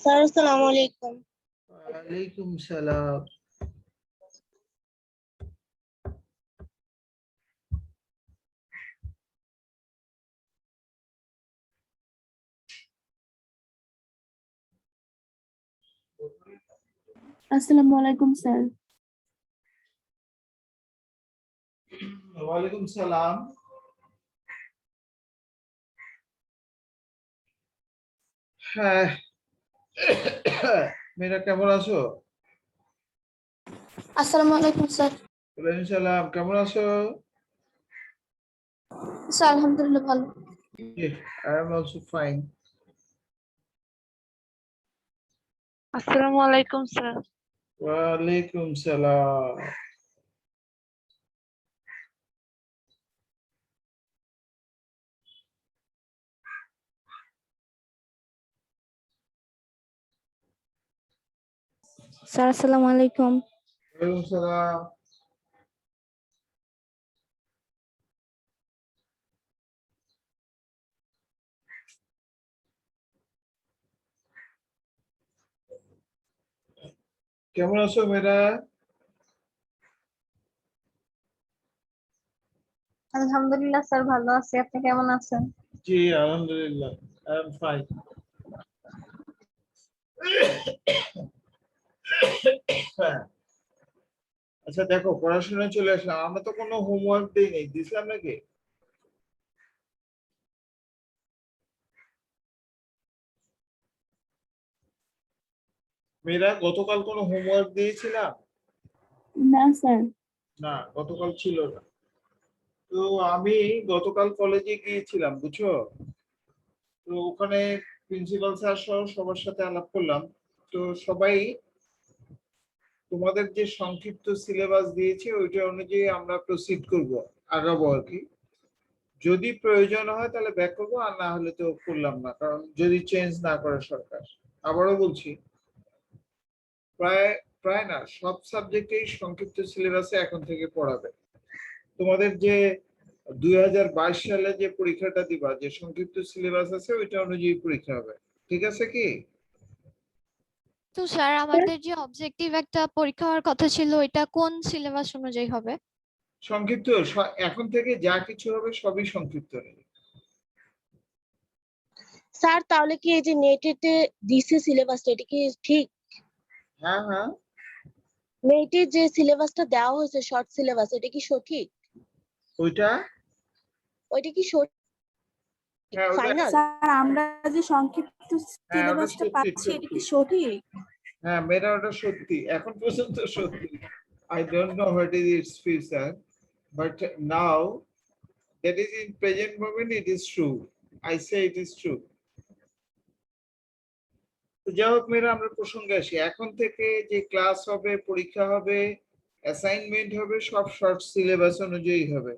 Sir আসসালামু আলাইকুম। ওয়ালাইকুম সালাম। আসসালামু আলাইকুম স্যার। ওয়ালাইকুম সালাম। হ্যাঁ, মেয়েরা কেমন আছো? আসসালামু আলাইকুম স্যার। ওয়ালাইকুম সালাম, কেমন আছো? স্যার আলহামদুলিল্লাহ ভালো। I am also fine. আসসালামু আলাইকুম স্যার। ওয়ালাইকুম সালাম। স্যার আসসালামু আলাইকুম। ওয়ালাইকুম সালাম। কেমন আছো মেয়েরা? আলহামদুলিল্লাহ স্যার ভালো আছি, আপনি কেমন আছেন? জি আলহামদুলিল্লাহ, I am fine. আচ্ছা দেখো, পড়াশোনায় চলে আসলাম। আমরা তো কোনো হোমওয়ার্ক দেই নাই, দিছিলাম নাকি? মেয়েরা গতকাল কোনো হোমওয়ার্ক দিয়েছিলাম? না স্যার। না, গতকাল ছিল না। তো আমি গতকাল কলেজে গিয়েছিলাম, বুঝছো? তো ওখানে প্রিন্সিপাল স্যার সহ সবার সাথে আলাপ করলাম। তো সবাই তোমাদের যে সংক্ষিপ্ত সিলেবাস দিয়েছে ওইটা অনুযায়ী আমরা প্রসিড করব, আগাবো আর কি। যদি প্রয়োজন হয় তাহলে ব্যাক করবো, আর না হলে তো করলাম না, কারণ যদি চেঞ্জ না করে সরকার। আবারও বলছি, প্রায় প্রায় না সব সাবজেক্টেই সংক্ষিপ্ত সিলেবাসে এখন থেকে পড়াবে। তোমাদের যে 2022 সালে যে পরীক্ষাটা দিবা, যে সংক্ষিপ্ত সিলেবাস আছে ওইটা অনুযায়ী পরীক্ষা হবে, ঠিক আছে কি? তো স্যার আমাদের যে অবজেক্টিভ একটা পরীক্ষা হওয়ার কথা ছিল এটা কোন সিলেবাস অনুযায়ী হবে? সংক্ষিপ্ত এখন থেকে যা কিছু হবে সবই সংক্ষিপ্ত। স্যার তাহলে কি এই যে নেটেতে দিছে সিলেবাসটা, এটা কি ঠিক? হ্যাঁ হ্যাঁ, নেটের যে সিলেবাসটা দেওয়া হয়েছে শর্ট সিলেবাস, এটা কি সঠিক? ওইটা ওইটা কি সঠিক হ্যাঁ ওটা ফাইনাল? স্যার আমরা যে সংক্ষিপ্ত হ্যাঁ ওটা সিলেবাসটা সত্যি পাচ্ছি এটা কি সত্যি। সঠিক? হ্যাঁ মেয়েরা, ওটা সত্যি, এখন পর্যন্ত সত্যি। I don't know what is its future, but now that is in present moment it is true. I say it is true. তো যাই হোক মেয়েরা, আমরা প্রসঙ্গে আসি। এখন থেকে যে ক্লাস হবে, পরীক্ষা হবে, অ্যাসাইনমেন্ট হবে, সব শর্ট সিলেবাস অনুযায়ী হবে।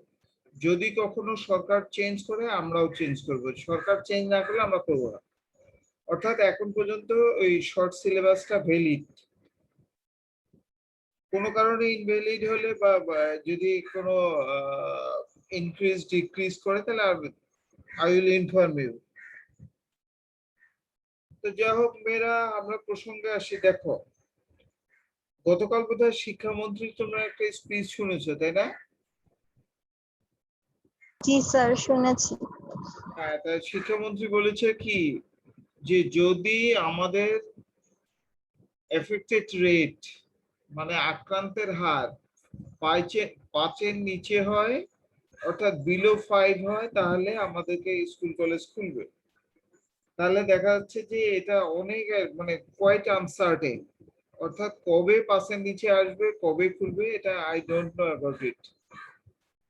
যদি কখনো সরকার চেঞ্জ করে আমরাও চেঞ্জ করব, সরকার চেঞ্জ না করলে আমরা করবো না। অর্থাৎ এখন পর্যন্ত ওই শর্ট সিলেবাসটা ভ্যালিড। কোনো কারণে ইনভ্যালিড হলে বা যদি কোনো ইনক্রিজ ডিক্রিজ করে তাহলে আই উইল ইনফর্ম ইউ। তো যাই হোক মেয়েরা, আমরা প্রসঙ্গে আসি। দেখো, গতকাল বোধহয় শিক্ষামন্ত্রী তোমরা একটা স্পিচ শুনেছো, তাই না? জি স্যার শুনেছি। হ্যাঁ, তাই শিক্ষামন্ত্রী বলেছে কি, যে যদি আমাদের এফেক্টেড রেট মানে আক্রান্তের হার 5-এর নিচে হয়, অর্থাৎ বিলো 5 হয়, তাহলে আমাদেরকে স্কুল কলেজ খুলবে। তাহলে দেখা যাচ্ছে যে এটা অনেক মানে কোয়াইট আনসার্টেন, অর্থাৎ কবে 5-এর নিচে আসবে, কবে খুলবে, এটা I don't know about it.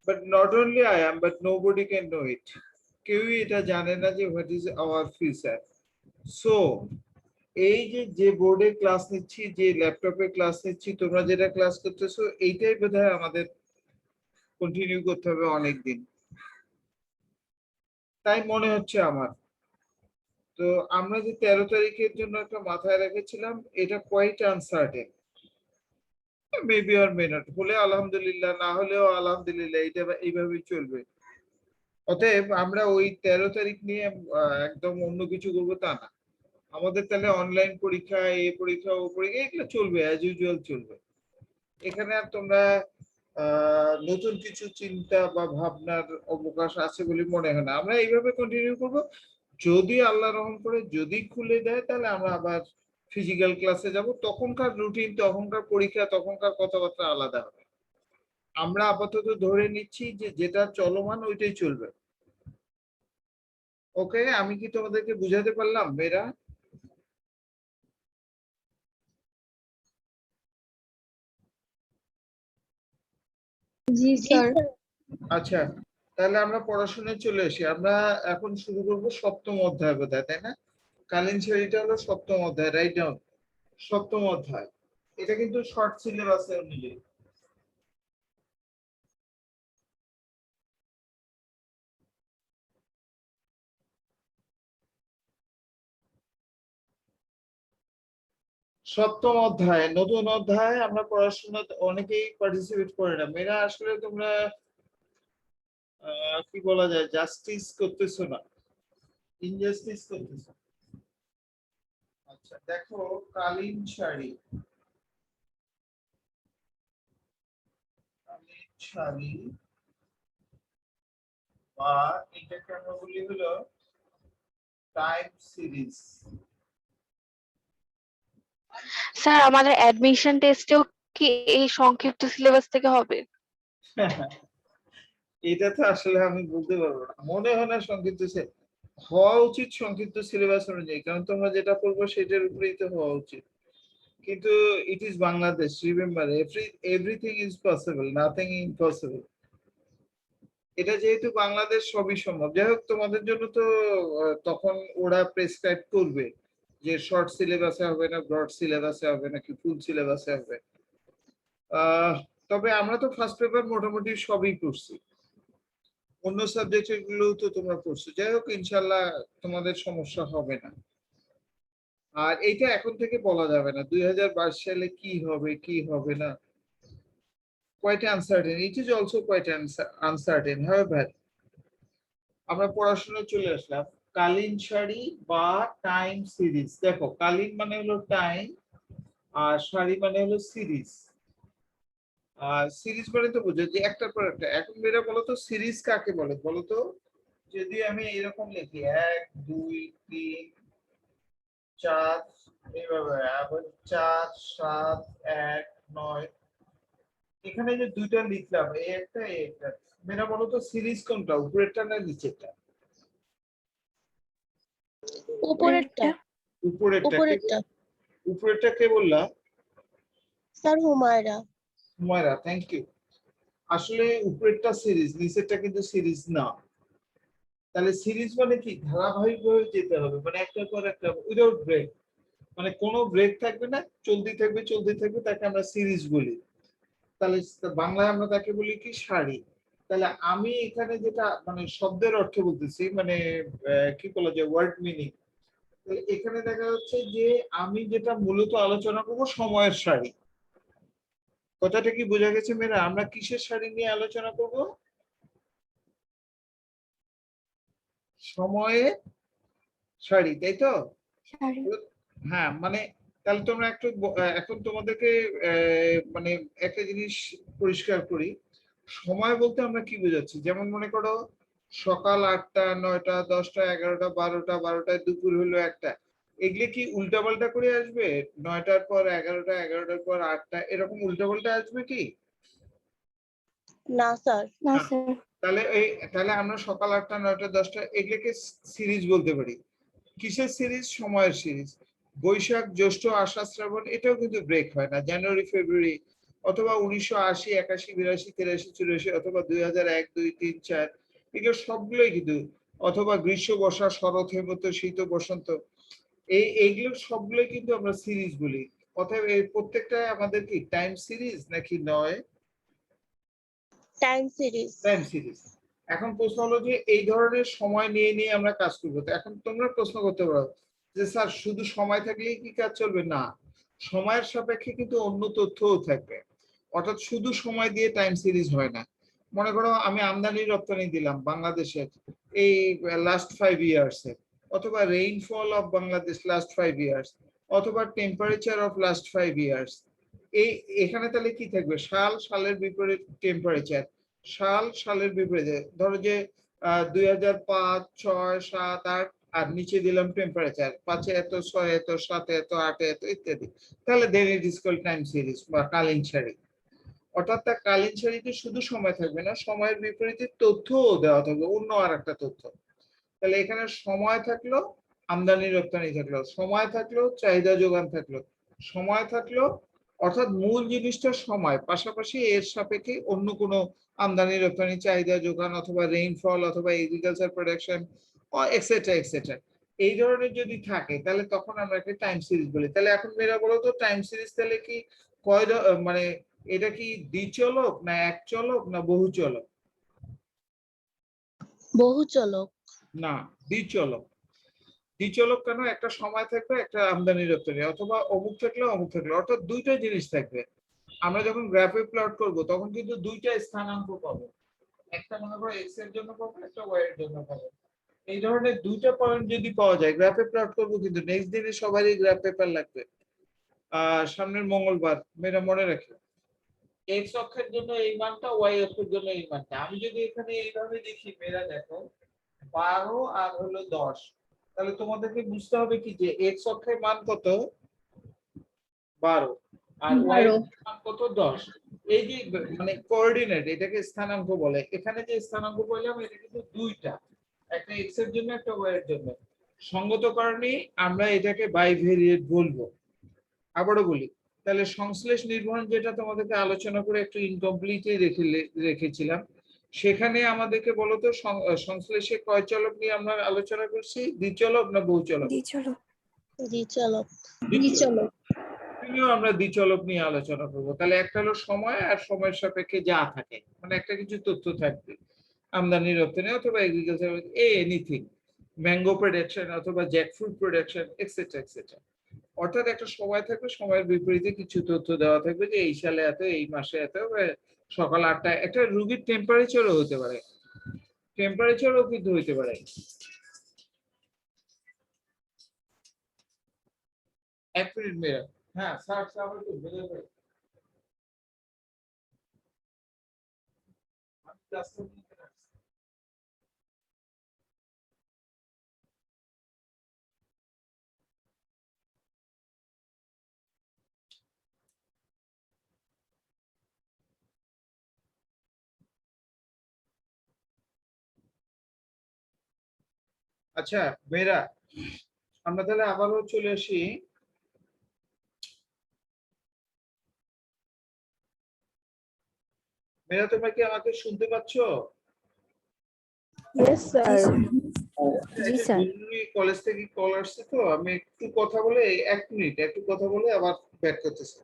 But not only I am, but nobody can know it. কেউই এটা জানে না যে what is our future. So এই যে বোর্ডে ক্লাস নিচ্ছি, যে ল্যাপটপে ক্লাস নিচ্ছি, তোমরা যেটা ক্লাস করতেছো, এইটাই বোধহয় আমাদের কন্টিনিউ করতে হবে অনেকদিন, তাই মনে হচ্ছে আমার। তো আমরা যে 13 তারিখের জন্য একটা মাথায় রেখেছিলাম, এটা কোয়াইট আনসার্টেন, মেবি আর মে নট, হলে আলহামদুলিল্লাহ, না হলেও আলহামদুলিল্লাহ, এটা এইভাবেই চলবে। অতএব আমরা ওই 13 তারিখ নিয়ে একদম অন্য কিছু করবো তা না। আমাদের তাহলে অনলাইন পরীক্ষা, এই পরীক্ষা, ও পরীক্ষা এগুলো চলবে, অ্যাজ ইউজুয়াল চলবে। এখানে আর তোমরা নতুন কিছু চিন্তা বা ভাবনার অবকাশ আছে বলে মনে হয় না। আমরা এইভাবে কন্টিনিউ করব। যদি আল্লাহ রহম করে যদি খুলে দেয় তাহলে আমরা আবার ফিজিক্যাল ক্লাসে যাব। তখনকার রুটিন, তখনকার পরীক্ষা, তখনকার কথাবার্তা আলাদা হবে। আমরা আপাতত ধরে নিচ্ছি যে যেটা চলমান ওইটাই চলবে। ওকে, আমি কি তোমাদেরকে বুঝাতে পারলাম মেয়েরা? জি স্যার। আচ্ছা, তাহলে আমরা পড়াশোনায় চলে আসি। আমরা এখন শুরু করব সপ্তম অধ্যায় বোধহয়, তাই না? কালীন শাড়িটা হলো সপ্তম অধ্যায়, রাইট ডাউন। সপ্তম অধ্যায়, এটা কিন্তু শর্ট সিলেবাসে অনুযায়ী। সপ্তম অধ্যায়, নতুন অধ্যায়। আমরা পড়াশোনা অনেকেই পার্টিসিপেট করে না। মেয়েরা আসলে তোমরা কি বলা যায়, জাস্টিস করতেছো না, ইনজাস্টিস করতেছো। আচ্ছা দেখো, কালীন শাড়ি, কালীন শাড়ি বা এটাকে আমরা বলি হলো টাইম সিরিজ। স্যার আমাদের অ্যাডমিশন টেস্টেও কি এই সংক্ষিপ্ত সিলেবাস থেকে হবে? এটা তো আসলে আমি বলতে পারবো না, মনে হয় না সংক্ষিপ্ত হওয়া উচিত সংক্ষিপ্ত সিলেবাস অনুযায়ী, কারণ তোমরা যেটা পড়বো সেটার উপরেই তো হওয়া উচিত। কিন্তু it is Bangladesh, remember everything is possible, nothing impossible. এটা যেহেতু বাংলাদেশ, সবই সম্ভব। যাই হোক, তোমাদের জন্য তো তখন ওরা প্রেসক্রাইব করবে যে শর্ট সিলেবাসে হবে না, ব্রড সিলেবাসে হবে নাকি ফুল সিলেবাসে হবে। তবে আমরা তো ফার্স্ট পেপার মোটামুটি সবই পড়ছি, অন্য সাবজেক্টের গুলো তো তোমরা পড়ছো। যাই হোক, ইনশাল্লাহ তোমাদের সমস্যা হবে না। আর এইটা এখন থেকে বলা যাবে না 2022 সালে কি হবে কি হবে না, quite uncertain. It is also quite uncertain. However, আমরা পড়াশোনায় চলে আসলাম। কালীন শাড়ি বা টাইম সিরিজ। দেখো, কালীন মানে হলো টাইম আর শাড়ি মানে হলো সিরিজ। আর সিরিজ মানে তো বুঝো যে একটার পর একটা। এখন মেয়েরা বলো তো সিরিজ কাকে বলে বলো তো? যদি আমি এরকম লিখি 1 2 3 4, এইভাবে আবার 4 7 1 9, এখানে যে দুইটা লিখলাম, এই একটা এই একটা, মেয়েরা বলো তো সিরিজ কোনটা, উপরেরটা না নিচেরটা? উপরেরটা। উপরেরটা। উপরেরটা। উপরেরটা কে বললা? Sir Humaira. Humaira, thank you. আসলে উপরেরটা সিরিজ, নিচেরটা কিন্তু সিরিজ না। তাহলে সিরিজ মানে কি, ধারাবাহিক ভাবে যেতে হবে, মানে একটার পর একটা, উইদাউট ব্রেক, মানে কোনো ব্রেক থাকবে না, চলতে থাকবে চলতে থাকবে, তাকে আমরা সিরিজ বলি। তাহলে বাংলায় আমরা তাকে বলি কি, শাড়ি। তাহলে আমি এখানে যেটা মানে শব্দের অর্থ বলতেছি, মানে কি বলা যায়, ওয়ার্ড মিনিং। এখানে দেখা যাচ্ছে যে আমি যেটা মূলত আলোচনা করবো সময়ের শাড়ি। কথাটা কি বোঝা গেছে মেয়েরা? আমরা কিসের শাড়ি নিয়ে আলোচনা করব? সময়ে শাড়ি, তাই তো? হ্যাঁ, মানে তাহলে তোমরা একটু এখন তোমাদেরকে মানে একটা জিনিস পরিষ্কার করি। সময় বলতে আমরা কি বোঝাচ্ছি? যেমন মনে করো সকাল 8টা 9টা 10টা 11টা 12টা, 12টায় দুপুর হলো 1টা, এগুলো কি উল্টাপাল্টা করে আসবে? 9টার পর 11টা, 11টার পর 8টা, এরকম উল্টাপাল্টা আসবে কি? না স্যার। না স্যার। তাহলে আমরা সকাল 8টা 9টা 10টা এগুলোকে সিরিজ বলতে পারি। কিসের সিরিজ? সময়ের সিরিজ। বৈশাখ জ্যৈষ্ঠ আষাঢ় শ্রাবণ, এটাও কিন্তু ব্রেক হয় না। জানুয়ারি ফেব্রুয়ারি, অথবা 1980 81 82 83 84, অথবা 2001 2 3 4, এগুলো সবগুলোই কিন্তু, অথবা গ্রীষ্ম বর্ষা শরৎ হেমন্ত শীত বসন্ত, এইগুলো সবগুলোই কিন্তু আমরা সিরিজ বলি। অতএব এই প্রত্যেকটা আমাদের কি টাইম সিরিজ নাকি নয়? Time series. Time series. এখন প্রশ্ন হলো যে এই ধরনের সময় নিয়ে নিয়ে আমরা কাজ করবো। তো এখন তোমরা প্রশ্ন করতে পারো যে স্যার শুধু সময় থাকলেই কি কাজ চলবে? না, সময়ের সাপেক্ষে কিন্তু অন্য তথ্যও থাকবে। অর্থাৎ শুধু সময় দিয়ে টাইম সিরিজ হয় না। মনে করো আমি আমদানি রপ্তানি দিলাম বাংলাদেশের এই লাস্ট 5 ইয়ার্স এ, অথবা rainfall of Bangladesh last 5 years, অথবা টেম্পারেচার অফ লাস্ট 5 ইয়ার্স। এই এখানে তাহলে কি থাকবে? সাল, সালের বিপরীত টেম্পারেচার, সাল, সালের বিপরীতে। ধরো যে 2005, 6, 7, 8, আর নিচে দিলাম টেম্পারেচার, 5 এত, 6 এত, 7 এত, 8 এত ইত্যাদি। তাহলে then it is called time series বা কালীন সারি। অর্থাৎ তার কালীন সারিতে শুধু সময় থাকবে না, সময়ের বিপরীতে তথ্যও দেওয়া থাকবে, অন্য আর একটা তথ্য। তাহলে এখানে সময় থাকলো, আমদানি রপ্তানি থাকলো, সময় থাকলো, চাহিদা যোগান থাকলো, সময় থাকলো, অর্থাৎ মূল জিনিসটা সময়, পাশাপাশি এর সাপেক্ষে অন্য কোনো আমদানি রপ্তানি, চাহিদা যোগান, অথবা রেইনফল, অথবা এগ্রিকালচার প্রোডাকশন, এক্সেট্রা এক্সেট্রা, এই ধরনের যদি থাকে তাহলে তখন আমরা একটা টাইম সিরিজ বলি। তাহলে এখন মেয়েরা বলো তো, টাইম সিরিজ তাহলে কি মানে এটা কি দ্বিচলক, না এক চলক, না বহু চলক? বহু চলক। না, দ্বিচলক। দ্বিচলক কেন? একটা সময় থাকবে, একটা আমদানি রপ্তানি, অথবা অমুক থাকলে অমুক থাকলে, অর্থাৎ দুইটা জিনিস থাকবে। আমরা যখন গ্রাফে প্লট করব তখন কিন্তু দুইটা স্থানাঙ্ক পাবো, একটা মনে করো এক্স এর জন্য পাবো, একটা ওয়াই এর জন্য পাবো। এই ধরনের দুইটা পয়েন্ট যদি পাওয়া যায়, গ্রাফে প্লট করব, কিন্তু নেক্সট দিনে সবারই গ্রাফ পেপার লাগবে। সামনের মঙ্গলবার, মেয়েরা মনে রাখে, এক্স অক্ষের জন্য এই মানটা, ওয়াই অক্ষের জন্য এই মানটা। আমি যদি এখানে এইভাবে দেখি, মেয়েরা দেখো 12 আর হলো 10, তাহলে তোমাদেরকে বুঝতে হবে কি যে এক্স অক্ষের মান কত? 12, আর ওয়াই অক্ষের মান কত? 10। এই যে মানে কোঅর্ডিনেট, এটাকে স্থানাঙ্ক বলে। এখানে যে স্থানাঙ্ক বললাম এটা কিন্তু দুইটা, একটা এক্স এর জন্য, একটা ওয়াই এর জন্য। সঙ্গত কারণে আমরা এটাকে বাইভেরিয়েট বলবো। আবারও বলি, তাহলে সংশ্লেষ নির্ভরণ যেটা তোমাদেরকে আলোচনা করে একটু ইনকমপ্লিটই রেখেছিলাম, সেখানে আমাদেরকে বলতো সংশ্লেষে কয় চলক নিয়ে আমরা আলোচনা করছি? দ্বিচলক না বহুচলক? দ্বিচলক। দ্বিচলক। দ্বিচলক। আমরা দ্বিচলক নিয়ে আলোচনা করব। তাহলে একটা হলো সময়, আর সময়ের সাপেক্ষে যা থাকে, মানে একটা কিছু তথ্য থাকবে, আমদানি রপ্তানি, অথবা এগ্রিকালচার, এনিথিং, ম্যাঙ্গো প্রোডাকশন, অথবা জ্যাকফ্রুট প্রোডাকশন, এক্সেট্রা এক্সেট্রা। অর্থাৎ একটা সময় থাকবে, সময়ের বিপরীতে কিছু তথ্য দেওয়া থাকবে, যে এই সালে এত, এই মাসে এত, সকাল 8টায়। একটা রুগীর টেম্পারেচারও হতে পারে, টেম্পারেচারও কিন্তু হইতে পারে। এক মিনিট মেয়েরা, হ্যাঁ স্যার, আমি একটু বলে দেবো। আচ্ছা মেয়েরা, আমরা তাহলে আবারও চলে আসি। মেয়েরা, তোমরা কি আমাকে শুনতে পাচ্ছ? Yes, sir. জি একটা স্যার। জরুরি কলেজ থেকে কল আসছে, তো আমি একটু কথা বলে, 1 মিনিট একটু কথা বলে আবার ব্যাক করতেছি।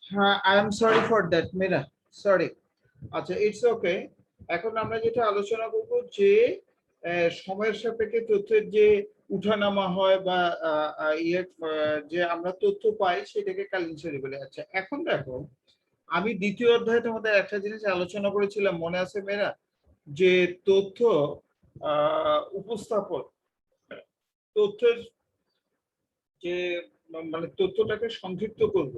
হ্যাঁ, I am sorry for that Mera, sorry. আচ্ছা, ইটস ওকে। এখন আমরা যেটা আলোচনা করব, যে সময়ের সাপেক্ষে তথ্যের যে উঠানামা হয়, বা যে আমরা তথ্য পাই, সেটাকে কালীন সারি বলে। আচ্ছা, এখন দেখো, আমি দ্বিতীয় অধ্যায়ে তোমাদের একটা জিনিস আলোচনা করেছিলাম, মনে আছে মেরা? যে তথ্য উপস্থাপন, তথ্যের যে মানে তথ্যটাকে সংক্ষিপ্ত করব,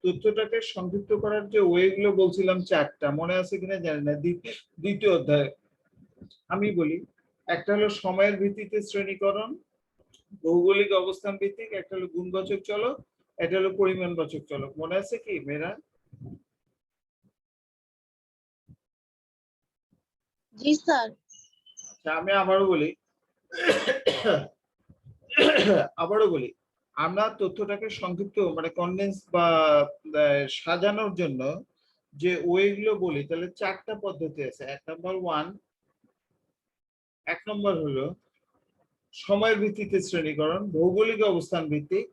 তথ্যটাকে সংক্ষিপ্ত করার যে ওয়ে গুলো বলছিলাম 4টা, মনে আছে কিনা জানি না। দ্বিতীয় অধ্যায় আমি বলি, একটা হলো সময়ের ভিত্তিতে শ্রেণীকরণ, ভৌগোলিক অবস্থান ভিত্তিক, একটা হলো গুণবাচক চলক, এটা হলো পরিমাণবাচক চলক। মনে আছে কি মেয়েরা? জি স্যার। আচ্ছা, আমি আবারও বলি, আমরা তথ্যটাকে সংক্ষিপ্ত মানে কনডেন্স বা সাজানোর জন্য যে ওয়ে গুলো বলি, তাহলে 4টা পদ্ধতি আছে। 1 নাম্বার 1, এক নম্বর হলো সময়ের ভিত্তিতে শ্রেণীকরণ, ভৌগোলিক অবস্থান ভিত্তিক,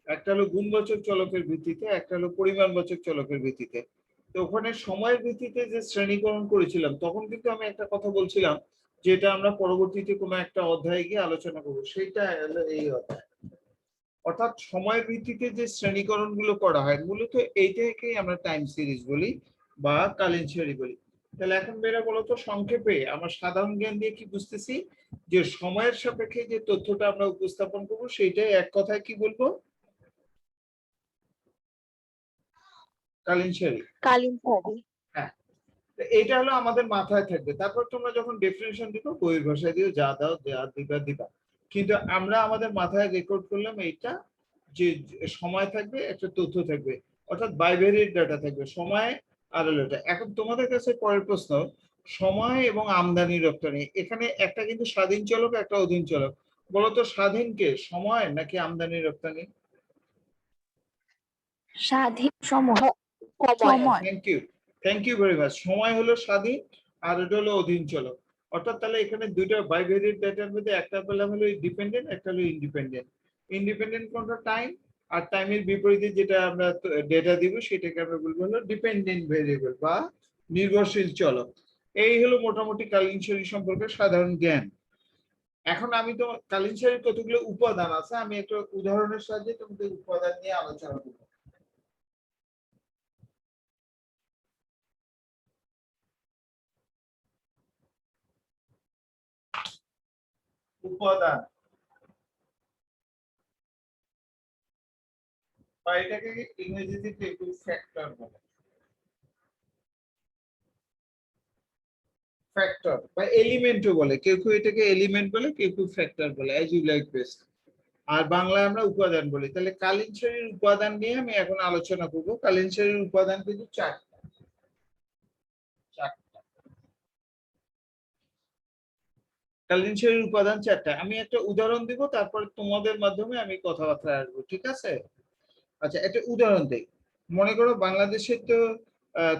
একটা হলো গুণবাচক চলকের ভিত্তিতে, একটা হলো পরিমাণবাচক চলকের ভিত্তিতে। তো ওখানে সময়ের ভিত্তিতে যে শ্রেণীকরণ করেছিলাম তখন কিন্তু আমি একটা কথা বলছিলাম যেটা আমরা পরবর্তীতে কোনো একটা অধ্যায়ে গিয়ে আলোচনা করবো, সেটা হলো এই অধ্যায়। অর্থাৎ সময়ের ভিত্তিতে যে শ্রেণীকরণ গুলো করা হয় মূলত এইটাকেই আমরা টাইম সিরিজ বলি বা কালীন শ্রেণী বলি। তাহলে এখন মেয়েরা বলতো সংক্ষেপে আমরা সাধারণ জ্ঞান দিয়ে কি বুঝতেছি যে সময়ের সাপেক্ষে যে তথ্যটা আমরা উপস্থাপন করবো সেইটাই এক কথায় কি বলবো? কালীন শ্রেণী। কালীন শ্রেণী। হ্যাঁ, এটা হলো আমাদের মাথায় থাকবে। তারপর তোমরা যখন ডেফিনিশন দিবে বইয়ের ভাষায় দিও, যা দাও যা দিবা দিবা, কিন্তু আমরা আমাদের মাথায় রেকর্ড করলাম এইটা যে সময় থাকবে, একটা তথ্য থাকবে, অর্থাৎ বাইভেরিয়েট ডাটা থাকবে, সময় আর হলো এটা। এখন তোমাদের কাছে পরের প্রশ্ন, সময় এবং আমদানি রপ্তানি, এখানে একটা কিন্তু স্বাধীন চলক, একটা অধীন চলক। বলতো স্বাধীন কে, সময় নাকি আমদানি রপ্তানি? স্বাধীন সময়। সময়। Thank you very much. সময় হলো স্বাধীন আর এটা হলো অধীন চলক। অর্থাৎ তাহলে এখানে দুইটা বাইভেরিয়েট ডেটার মধ্যে একটা পেলাম হলো ডিপেন্ডেন্ট, একটা হলো ইন্ডিপেন্ডেন্ট। ইন্ডিপেন্ডেন্ট কোনটা? টাইম। আর টাইমের বিপরীতে যেটা আমরা ডেটা দিব সেটাকে আমরা বলবো হলো ডিপেন্ডেন্ট ভেরিয়েবল বা নির্ভরশীল চলক। এই হলো মোটামুটি কালীন শ্রেণী সম্পর্কে সাধারণ জ্ঞান। এখন আমি তো কালীন শ্রেণীর কতগুলো উপাদান আছে, আমি একটা উদাহরণের সাহায্যে তোমাদের উপাদান নিয়ে আলোচনা করবো। উপাদান বা এটাকে ইংরেজিতে কেউ ফ্যাক্টর বলে, ফ্যাক্টর বা এলিমেন্টও বলে, কেউ এটাকে এলিমেন্ট বলে, কেউ ফ্যাক্টর বলে, অ্যাজ ইউ লাইক বেস্ট। আর বাংলায় আমরা উপাদান বলি। তাহলে কালীন শ্রেণীর উপাদান নিয়ে আমি এখন আলোচনা করব। কালীন শ্রেণীর উপাদান কিন্তু চারটা। কালীন শ্রেণীর উপাদান চারটা। আমি একটা উদাহরণ দিব, তারপর তোমাদের মাধ্যমে আমি কথাবার্তা আসবো, ঠিক আছে? আচ্ছা, একটা উদাহরণ দেই। মনে করো বাংলাদেশের তো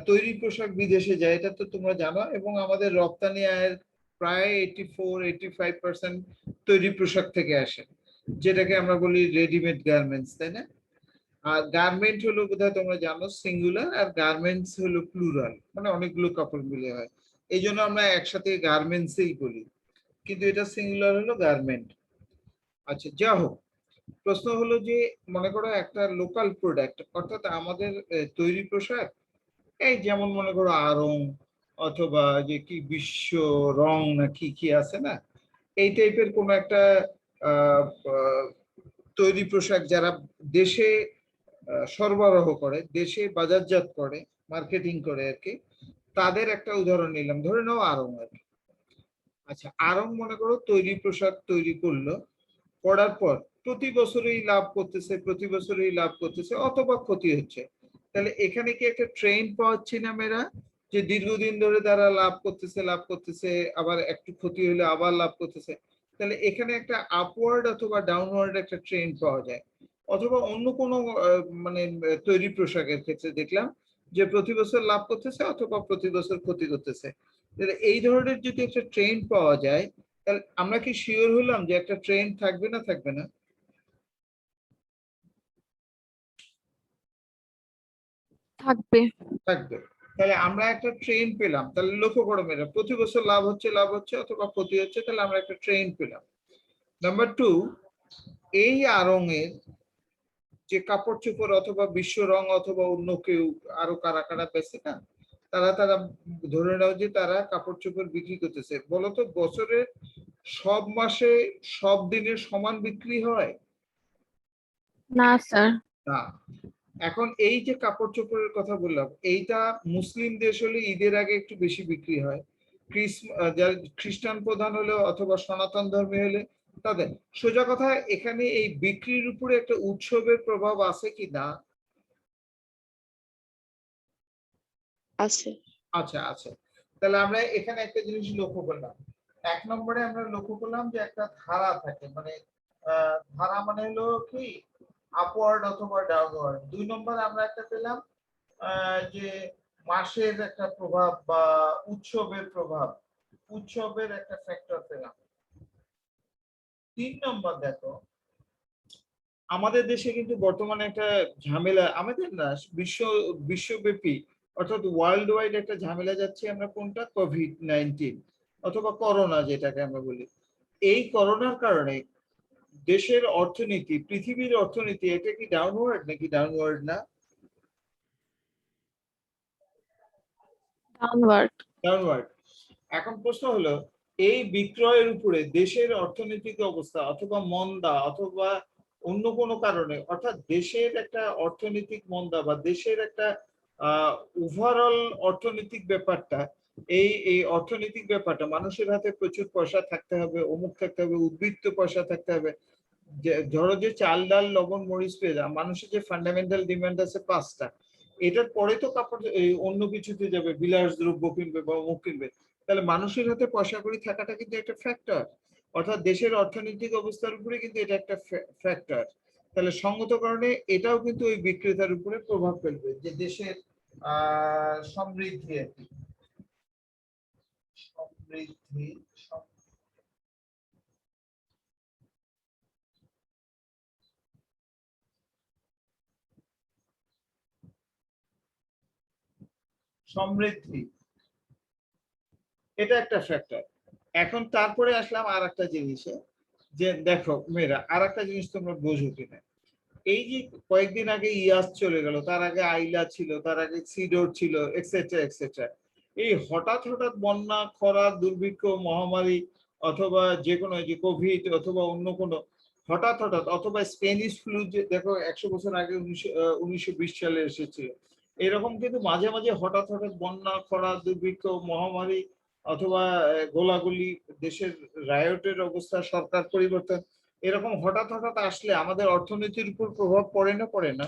তৈরি পোশাক বিদেশে যায়, এটা তো তোমরা জানো, এবং আমাদের রপ্তানি আয়ের প্রায় 84-85% তৈরি পোশাক থেকে আসে, যেটাকে আমরা বলি রেডিমেড গার্মেন্টস, তাই না? আর গার্মেন্ট হলো বোধহয় তোমরা জানো সিঙ্গুলার, আর গার্মেন্টস হলো প্লুরাল, মানে অনেকগুলো কাপড় মিলে হয়, এই জন্য আমরা একসাথে গার্মেন্টসই বলি, কিন্তু এটা সিঙ্গুলার হলো গার্মেন্ট। আচ্ছা, যা হোক, প্রশ্ন হলো যে মনে করো একটা লোকাল প্রোডাক্ট, অর্থাৎ আমাদের তৈরি পোশাক, এই যেমন মনে করো আড়ং অথবা যে কি বিশ্ব রং না কি কি আছে না, এই টাইপের কোন একটা তৈরি পোশাক যারা দেশে সরবরাহ করে, দেশে বাজারজাত করে, মার্কেটিং করে আর কি, তাদের একটা উদাহরণ নিলাম, ধরে নাও আড়ং আর কি। আচ্ছা, আড়ং মনে করো তৈরি পোশাক তৈরি করলো, করার পর প্রতি বছরই লাভ করতেছে, প্রতি বছরই লাভ করতেছে, অথবা ক্ষতি হচ্ছে। তাহলে এখানে কি একটা ট্রেন্ড পাচ্ছি না মেয়েরা, যে দীর্ঘদিন ধরে তারা লাভ করতেছে, আবার একটু ক্ষতি হলে আবার লাভ করতেছে? তাহলে এখানে একটা আপওয়ার্ড অথবা ডাউনওয়ার্ড একটা ট্রেন্ড পাওয়া যায়। অথবা অন্য কোনো মানে তৈরি পোশাকের ক্ষেত্রে দেখলাম যে প্রতি বছর লাভ করতেছে অথবা প্রতি বছর ক্ষতি করতেছে। তাহলে এই ধরনের যদি একটা ট্রেন্ড পাওয়া যায়, তাহলে আমরা কি শিওর হলাম যে একটা ট্রেন্ড থাকবে না থাকবে না? থাকবে। থাকবে। তাহলে আমরা একটা ট্রেন্ড পেলাম, তাহলে লক্ষ্য করো মেয়েরা, প্রতি বছর লাভ হচ্ছে অথবা ক্ষতি হচ্ছে, তাহলে আমরা একটা ট্রেন্ড পেলাম। নাম্বার 2, এই আড়ং-এর যে কাপড় চোপড় অথবা বিশ্ব রং অথবা অন্য কেউ আরো কারা কারা পেছে না, তারা ধরে নাও যে তারা কাপড় চোপড় বিক্রি করতেছে। বলতো বছরের সব মাসে সব দিনে সমান বিক্রি হয় না স্যার। না। এখন এই যে কাপড় চোপড়ের কথা বললাম, এইটা মুসলিম দেশ হলে ঈদের আগে একটু বেশি বিক্রি হয়, খ্রিস্টান প্রধান হলে অথবা সনাতন ধর্মী হলে তাদের। সোজা কথা, এখানে এই বিক্রির উপরে একটা উৎসবের প্রভাব আছে কি না? আছে। আচ্ছা, আছে। তাহলে আমরা এখানে একটা জিনিস লক্ষ্য করলাম। 1 নম্বরে আমরা লক্ষ্য করলাম যে একটা ধারা থাকে, মানে ধারা মানে হলো কি আপওয়ার্ড অথবা ডাউনওয়ার্ড। 2 নম্বরে আমরা একটা পেলাম যে মাসের একটা প্রভাব বা উৎসবের প্রভাব, উৎসবের একটা ফ্যাক্টর পেলাম। 3 নম্বর দেখো, আমাদের দেশে কিন্তু বর্তমানে একটা ঝামেলা, আমাদের না বিশ্বব্যাপী অর্থাৎ ওয়ার্ল্ড ওয়াইড একটা ঝামেলা যাচ্ছে, আমরা কোনটা, কোভিড-19 অথবা করোনা যেটাকে আমরা বলি। এই করোনার কারণে দেশের অর্থনীতি, পৃথিবীর অর্থনীতি, এটা কি ডাউনওয়ার্ড নাকি ডাউনওয়ার্ড না? ডাউনওয়ার্ড। ডাউনওয়ার্ড। এখন প্রশ্ন হলো, এই বিক্রয়ের উপরে দেশের অর্থনৈতিক অবস্থা অথবা মন্দা অথবা অন্য কোনো কারণে, অর্থাৎ দেশের একটা অর্থনৈতিক মন্দা বা দেশের একটা ওভারঅল অর্থনৈতিক ব্যাপারটা, এই অর্থনৈতিক ব্যাপারটা, মানুষের হাতে প্রচুর পয়সা থাকতে হবে, অমুক থাকতে হবে, উদ্বৃত্ত পয়সা থাকতে হবে, ধরো যে চাল ডাল লবণ মরিচ পেঁয়াজ, মানুষের যে ফান্ডামেন্টাল ডিমান্ড আছে 5টা, এটার পরে তো কাপড় অন্য কিছুতে যাবে, বিলাস দ্রব্য কিনবে বা অমুক কিনবে, তাহলে মানুষের হাতে পয়সা কড়ি থাকাটা কিন্তু একটা ফ্যাক্টর, অর্থাৎ দেশের অর্থনৈতিক অবস্থার উপরে কিন্তু এটা একটা ফ্যাক্টর। তাহলে সঙ্গত কারণে এটাও কিন্তু ওই বিক্রেতার উপরে প্রভাব ফেলবে, যে দেশের সমৃদ্ধি আর কি, সমৃদ্ধি, সমৃদ্ধি, এটা একটা ফ্যাক্টর। এখন তারপরে আসলাম আর একটা জিনিসে, যে দেখো মেয়েরা, আর একটা জিনিস তোমরা বোঝো কিনা, এই যে কয়েকদিন আগে ইয়াস চলে গেল, তার আগে আইলা ছিল, তার আগে সিডোর ছিল, এক্সেট্রা এক্সেট্রা, এই হঠাৎ হঠাৎ বন্যা, খরা, দুর্ভিক্ষ, মহামারী অথবা যে কোনো, যে কোভিড অথবা অন্য কোনো হঠাৎ হঠাৎ, অথবা স্প্যানিশ ফ্লু, যে দেখো 100 বছর আগে 1920 সালে এসেছিল, এরকম কিন্তু মাঝে মাঝে হঠাৎ হঠাৎ বন্যা, খরা, দুর্ভিক্ষ, মহামারী অথবা গোলাগুলি, দেশের রায়টের অবস্থা, সরকার পরিবর্তন, এরকম হঠাৎ হঠাৎ আসলে আমাদের অর্থনীতির উপর প্রভাব পড়ে না, পড়ে না?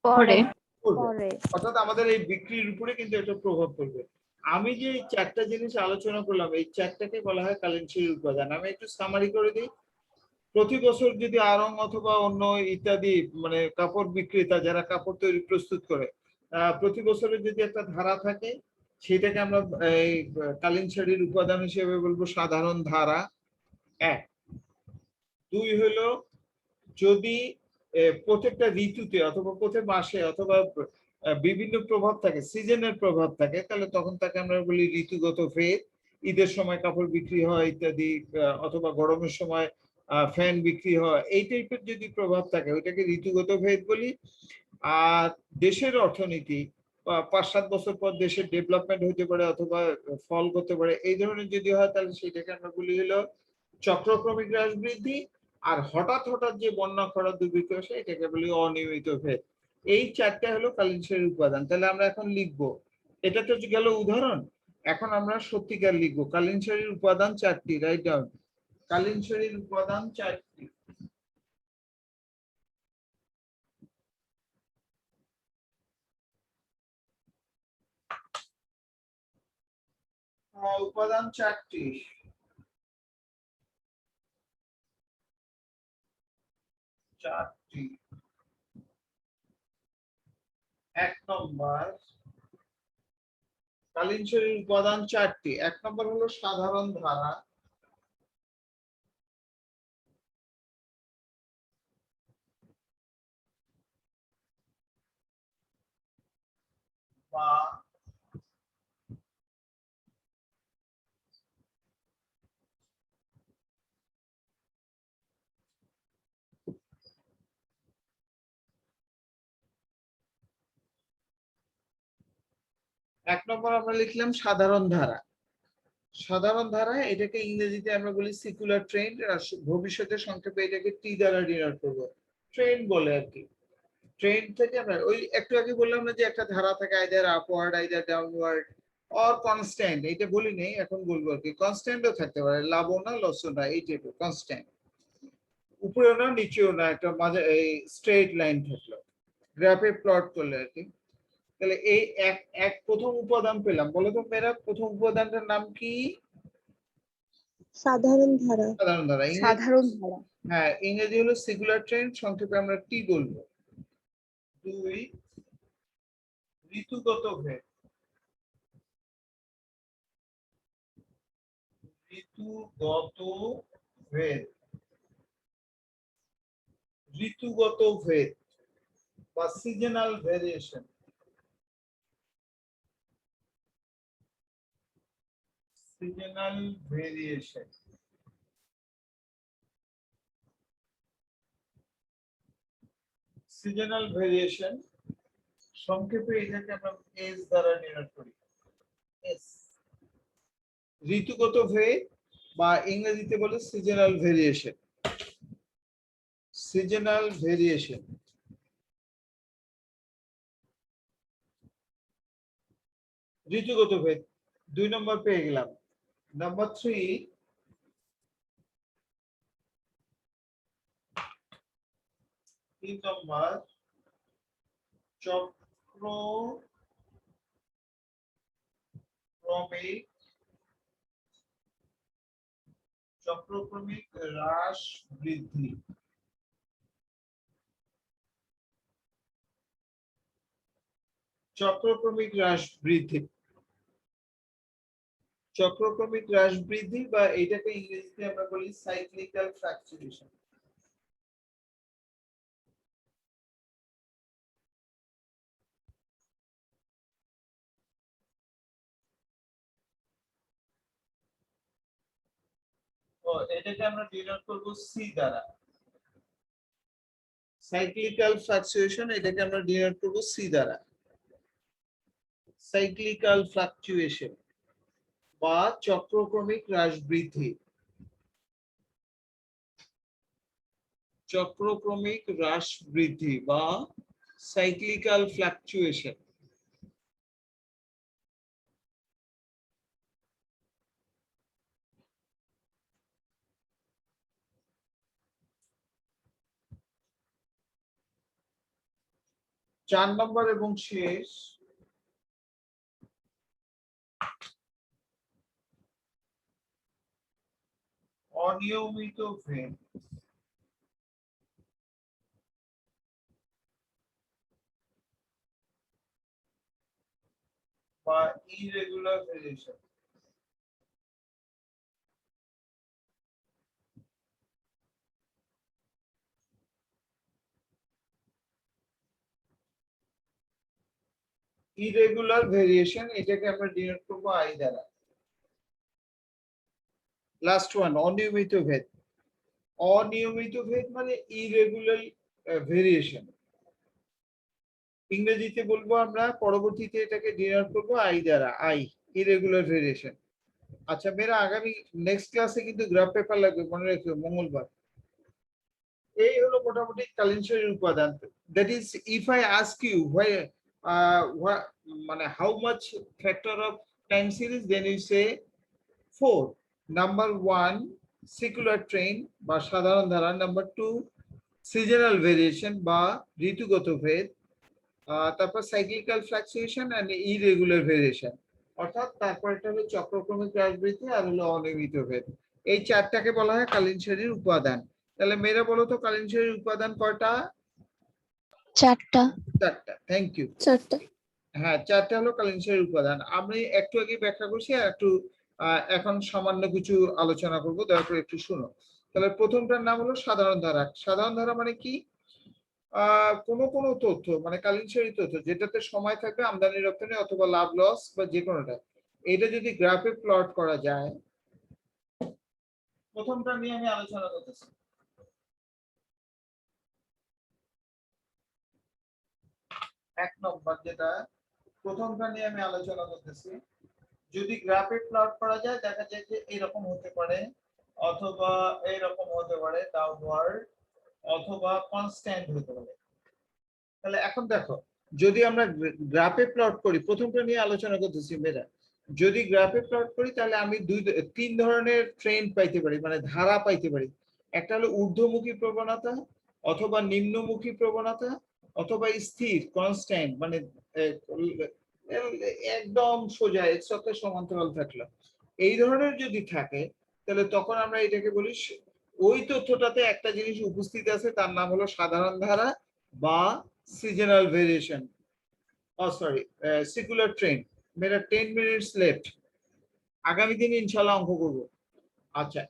পরে। পড়বে। অর্থাৎ আমাদের এই বিক্রির উপরে কিন্তু এটা প্রভাব পড়বে। আমি যে এই 4টা জিনিস আলোচনা করলাম, এই 4টাকে বলা হয় কালেনশিরি উপাদান। আমি একটু সামারি করে দিই। প্রতি বছর যদি আড়ং অথবা অন্য ইত্যাদি মানে কাপড় বিক্রেতা যারা কাপড় তৈরি প্রস্তুত করে, প্রতি বছরের যদি একটা ধারা থাকে, সেটাকে আমরা এই কালীন শাড়ির উপাদান হিসেবে বলবো সাধারণ ধারা 1। 2 হলো, যদি প্রত্যেকটা ঋতুতে অথবা প্রত্যেক মাসে অথবা বিভিন্ন প্রভাব থাকে, সিজনের প্রভাব থাকে, তাহলে তখন তাকে আমরা বলি ঋতুগত ভেদ। ঈদের সময় কাপড় বিক্রি হয় ইত্যাদি, অথবা গরমের সময় ফ্যান বিক্রি হয়, এই টাইপের যদি প্রভাব থাকে ওইটাকে ঋতুগত ভেদ বলি। আর দেশের অর্থনীতি 5-7 বছর পর দেশের ডেভেলপমেন্ট হতে পারে অথবা ফল করতে পারে, এই ধরনের যদি হয় তাহলে সেটাকে আমরা বলি হলো চক্রক্রমিক হ্রাস বৃদ্ধি। আর হঠাৎ হঠাৎ যে বন্যা, খরা, দুর্ভিক্ষ আসে, এটাকে বলি অনিয়মিত ভেদ। এই 4টা হলো কালীনশারীর উপাদান। তাহলে আমরা এখন লিখবো, এটা তো গেল উদাহরণ, এখন আমরা সত্যিকার লিখবো কালীনশারীর উপাদান 4টি, রাইট ডাউন। কালীনশারীর উপাদান 4টি। উপাদান 4টি। 1 নম্বর, কালীনশারীর উপাদান 4টি। 1 নম্বর হলো সাধারণ ধারা, বা এক নম্বর আমরা লিখলাম সাধারণ ধারা। সাধারণ ধারা, এটাকে ইংরেজিতে আমরা বলি সিকুলার ট্রেন্ড, আর ভবিষ্যতে সংক্ষেপে এটাকে টি দ্বারা ডিনোট করব, ট্রেন্ড বলে আর কি। ট্রেন্ড থেকে আমরা ওই একটু আগে বললাম না যে একটা ধারা থাকে, either upward, either downward or constant, এটা বলি নেই, এখন বলবো আর কি। কনস্ট্যান্টও থাকতে পারে, লাভও না লসও না, এই টাইপের কনস্ট্যান্ট, উপরেও না নিচেও না, একটা মাঝে এই স্ট্রেট লাইন থাকলো, গ্রাফে প্লট করলে আর কি। তাহলে এই এক এক প্রথম উপাদান পেলাম, বলো তো মেয়েরা, প্রথম উপাদানটার নাম কি? সাধারণ ধারা। সাধারণ ধারা। সাধারণ ধারা। হ্যাঁ, ইংরেজি হলো সিকুলার ট্রেন্ড, সংক্ষেপে আমরা টি বলবো। 2 ঋতুগত ভেদ। ঋতুগত ভেদ, ঋতুগত ভেদ বা seasonal variation. Seasonal variation, seasonal variation সংক্ষেপে এটাকে আমরা এস দ্বারা ডিনোট করি। এস ঋতুগত ভেদ বা ইংরেজিতে বলে সিজনাল ভেরিয়েশন। সিজনাল ভেরিয়েশন ঋতুগত ভেদ 2 নম্বর পেয়ে গেলাম। নাম্বার 3, 3 নম্বর চক্রক্রমিক হ্রাস বৃদ্ধি। চক্রক্রমিক হ্রাস বৃদ্ধি, চক্রক্রমিক হ্রাস বৃদ্ধি বা এটাকে ইংরেজিতে আমরা বলি সাইক্লিক্যাল ফ্লাকচুয়েশন। এটাকে আমরা ডিনোট করব সি দ্বারা। সাইক্লিক্যাল ফ্লাকচুয়েশন এটাকে আমরা ডিনোট করব সি দ্বারা। সাইক্লিক্যাল ফ্লাকচুয়েশন বা চক্রক্রমিক হ্রাস বৃদ্ধি। চক্রক্রমিক হ্রাস বৃদ্ধি বা সাইক্লিক্যাল ফ্লাকচুয়েশন। চার নম্বর এবং শেষ, অনিয়মিত ভেদ বা ইরেগুলার ভেরিয়েশন। ইরেগুলার ভেরিয়েশন এটাকে আমরা ডিনোট করব আই দ্বারা। লাস্ট ওয়ান, অনিয়মিত ভেদ। অনিয়মিত ভেদ মানে ইরেগুলার ভেরিয়েশন। ইংরেজিতে বলবো আমরা, পরবর্তীতে এটাকে ডিনোট করব আই দ্বারা, আই ইরেগুলার ভেরিয়েশন। আচ্ছা মেরা আগামী নেক্সট ক্লাসে কিন্তু গ্রাফ পেপার লাগবে, মনে রাখবে মঙ্গলবার। এই হলো মোটামুটি কালিনশরীর উপাদান। That is if I ask you মানে how much factor of time series, then you say 4. Number 1 secular trend বা সাধারণ ধারা, নাম্বার 2 সিজনাল ভেরিয়েশন বা ঋতুগত ভেদ, তারপর cyclical fluctuation and irregular variation, অর্থাৎ তারপর এটা হলো চক্রক্রমিক হ্রাস বৃদ্ধি আর হলো অনিয়মিত ভেদ। এই চারটাকে বলা হয় কালিনশরীর উপাদান। তাহলে মেয়েরা বলো তো কালিনশরীর উপাদান কয়টা? 4টা। 4টা। Thank you. 4টা। হ্যাঁ, 4টা হলো কালিনশরীর উপাদান। আমি একটু আগে ব্যাখ্যা করছি আর একটু এখন সামান্য কিছু আলোচনা করব, দয়া করে একটু শুনো। তাহলে প্রথমটার নাম হলো সাধারণ ধারা। সাধারণ ধারা মানে কি? কোন তথ্য মানে কালিনশরী তথ্য যেটাতে সময় থাকবে আমদানি রপ্তানি অথবা লাভ লস বা যে কোনোটা, এটা যদি গ্রাফে প্লট করা যায়। প্রথমটা নিয়ে আমি আলোচনা করতেছি। এক নম্বর যেটা প্রথমটা নিয়ে আমি আলোচনা করতেছি, যদি গ্রাফে প্লট করা যায় দেখা যায় যে এরকম হতে পারে অথবা এইরকম হতে পারে, ডাউনওয়ার্ড অথবা কনস্ট্যান্ট হতে পারে। তাহলে এখন দেখো, যদি আমরা গ্রাফে প্লট করি, প্রথমটা নিয়ে আলোচনা করতেছি মেয়েরা, যদি গ্রাফে প্লট করি তাহলে আমি 3 ধরনের ট্রেন্ড পাইতে পারি, মানে ধারা পাইতে পারি। একটা হলো ঊর্ধ্বমুখী প্রবণতা অথবা নিম্নমুখী প্রবণতা অথবা স্থির কনস্ট্যান্ট, মানে একদম সোজা এক্স অক্ষের সমান্তরাল থাকলো। এই ধরনের যদি থাকে তাহলে তখন আমরা এটাকে বলি ওই তথ্যটাতে একটা জিনিস উপস্থিত আছে, তার নাম হলো সাধারণ ধারা বা সিজনাল ভেরিয়েশন, সিকুলার ট্রেন্ড। মেরা 10 মিনিটস লেফট, আগামী দিন ইনশাআল্লাহ অঙ্ক করব। আচ্ছা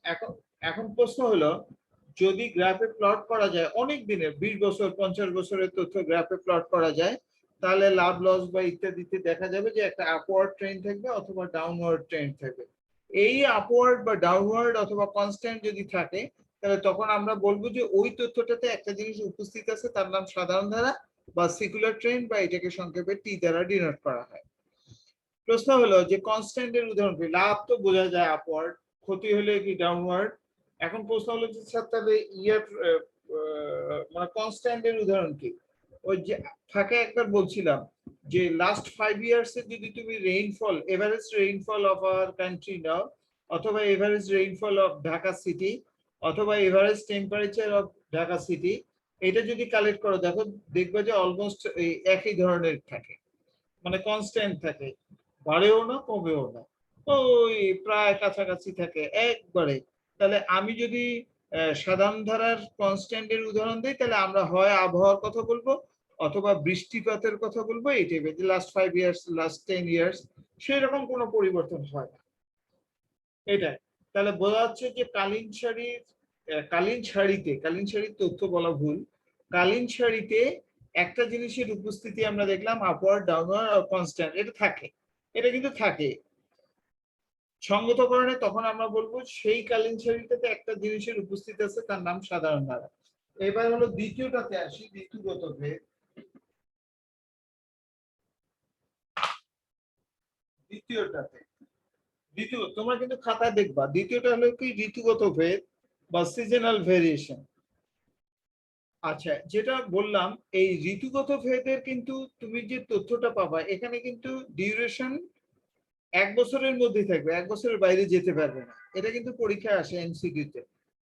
এখন প্রশ্ন হলো, যদি গ্রাফে প্লট করা যায় অনেক দিনের 20 বছর 50 বছরের তথ্য গ্রাফে প্লট করা যায়, তাহলে লাভ লস বা ইত্যাদিতে দেখা যাবে যে একটা আপওয়ার্ড ট্রেন্ড থাকবে অথবা ডাউনওয়ার্ড ট্রেন্ড থাকবে। এই আপওয়ার্ড বা ডাউনওয়ার্ড অথবা কনস্ট্যান্ট যদি থাকে, তাহলে তখন আমরা বলবো যে ওই তথ্যটাতে একটা জিনিস উপস্থিত আছে, তার নাম সাধারণ ধারা বা সিকুলার ট্রেন্ড, বা এটাকে সংক্ষেপে টি দ্বারা ডিনোট করা হয়। প্রশ্ন হলো যে কনস্ট্যান্টের উদাহরণ কি? লাভ তো বোঝা যায় আপওয়ার্ড, ক্ষতি হলে কি ডাউনওয়ার্ড। এখন প্রশ্ন হলো যে স্যার তাহলে মানে কনস্ট্যান্টের উদাহরণ কি? ওই যে থাকে একবার বলছিলাম যে লাস্ট 5 ইয়ার্স এ যদি তুমি rainfall, average rainfall of our country now, অথবা average rainfall of Dhaka city, অথবা average temperature of Dhaka city, এটা যদি কালেক্ট করো, দেখো দেখবে যে অলমোস্ট একই ধরনের থাকে, মানে কনস্ট্যান্ট থাকে, বাড়েও না কমেও না, ওই প্রায় কাছাকাছি থাকে একবারে। তাহলে আমি যদি সাধারণ ধারার কনস্ট্যান্টের উদাহরণ দিই, তাহলে আমরা হয় আবহাওয়ার কথা বলবো অথবা বৃষ্টিপাতের কথা বলবো, এই টাইপের, যে লাস্ট 5 ইয়ার্স, লাস্ট 10 ইয়ার্স সেই রকম কোনো পরিবর্তন হয় না, এটাই। তাহলে বোঝা যাচ্ছে যে কালীন শাড়ির তথ্য বলা ভুল, কালীন শাড়িতে একটা জিনিসের উপস্থিতি আমরা দেখলাম আপওয়ার্ড, ডাউনওয়ার্ড আর কনস্ট্যান্ট, এটা থাকে, এটা কিন্তু থাকে সঙ্গতকরণে, তখন আমরা বলবো সেই কালীন শাড়িটাতে একটা জিনিসের উপস্থিতি আছে, তার নাম সাধারণ ধারা। এবার হলো দ্বিতীয়টাতে আসি, ঋতুগত ভেদ। তোমরা কিন্তু খাতায় দেখবা, দ্বিতীয়টা হলো কি ঋতুগত ভেদ বা সিজনাল ভেরিয়েশন। আচ্ছা, যেটা বললাম এই ঋতুগত ভেদের কিন্তু তুমি যে তথ্যটা পাবা, এখানে কিন্তু ডিউরেশন 1 বছরের মধ্যে থাকবে, 1 বছরের বাইরে যেতে পারবে না, এটা কিন্তু পরীক্ষায় আসে এমসিকিউতে।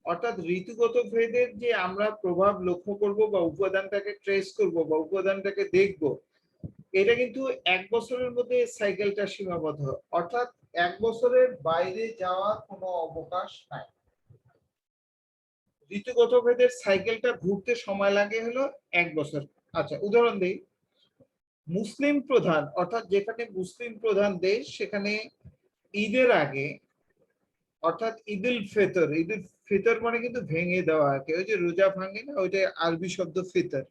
অর্থাৎ ঋতুগত ভেদের যে আমরা প্রভাব লক্ষ্য করব বা উপাদানটাকে ট্রেস করব বা উপাদানটাকে দেখব, এটা কিন্তু 1 বছরের মধ্যে সাইকেলটা সীমাবদ্ধ, অর্থাৎ 1 বছরের বাইরে যাওয়ার কোনো অবকাশ নাই। ঋতুগত ভেদের সাইকেলটা ঘুরতে সময় লাগে হলো 1 বছর। আচ্ছা, উদাহরণ দিই, মুসলিম প্রধান, অর্থাৎ যেখানে মুসলিম প্রধান দেশ, সেখানে ঈদের আগে, অর্থাৎ ঈদুল ফিতর মানে কিন্তু ভেঙে দেওয়া আগে, ওই যে রোজা ভাঙে না, ওইটা আরবি শব্দ ফিতর,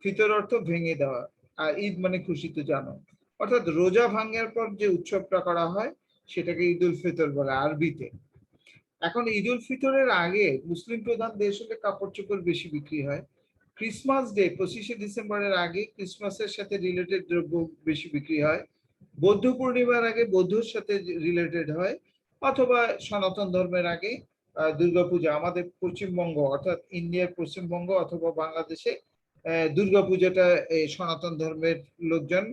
ফিতর অর্থ ভেঙে দেওয়া, আর ঈদ মানে খুশি তো জানো, অর্থাৎ রোজা ভাঙার পর যে উৎসবটা করা হয় সেটাকে ঈদুল ফিতর বলে আরবিতে। এখন ঈদুল ফিতরের আগে মুসলিম প্রধান দেশ হলে কাপড় চোপড় বেশি বিক্রি হয়। ক্রিসমাস ডে 25শে ডিসেম্বরের আগে ক্রিসমাসের সাথে রিলেটেড দ্রব্য বেশি বিক্রি হয়। বৌদ্ধ পূর্ণিমার আগে বৌদ্ধর সাথে রিলেটেড হয়, অথবা সনাতন ধর্মের আগে দুর্গাপূজা। আমাদের পশ্চিমবঙ্গ অর্থাৎ ইন্ডিয়ার পশ্চিমবঙ্গ অথবা বাংলাদেশে দুর্গাপূজাটা সনাতন ধর্মের লোকজন